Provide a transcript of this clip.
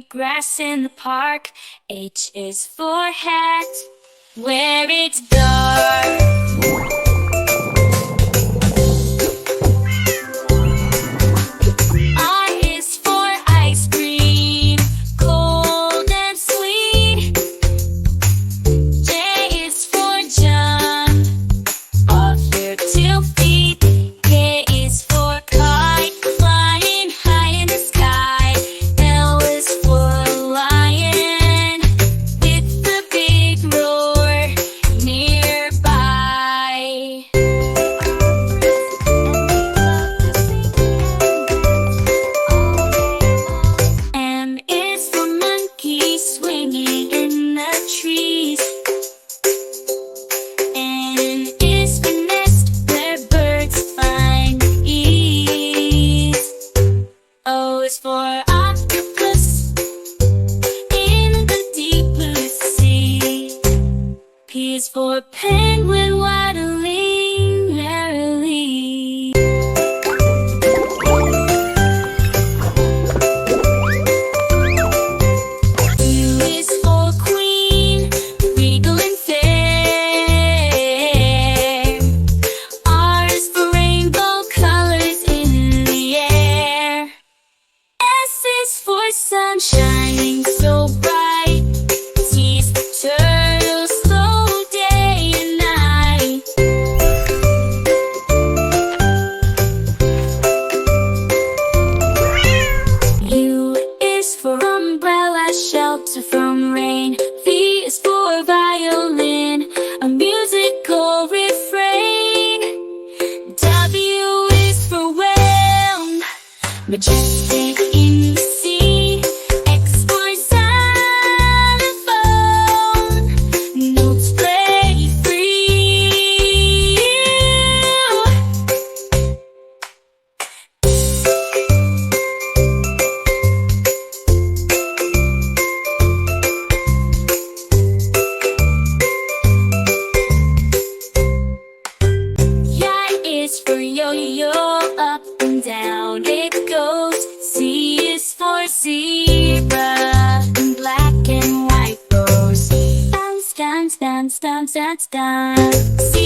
grass in the park. H is for hat, where it's dark. I is for ice cream, cold and sweet. J is for jump, off your 2 feet. K is for kite, flying high in the sky. L is for lion, it's the big roar nearby. M is for monkey, swinging in the trees. N is for nest, where birds find ease. O is for octopus, in the deep blue sea. P is for penguin, waddling merrily. Q is for queen, regal and fair. R is for rainbow colors in the air. S is for sun shining so bright. T is for turtle, slow day and night. U is for umbrella, shelter from rain. V is for violin, a musical refrain. W is for whale, majestic in the sea. X for xylophone, notes play free. Y is for yo-yo, up and down it goes. Z is for zebra, in black and white rows. Dance, dance, dance, dance, dance, dance.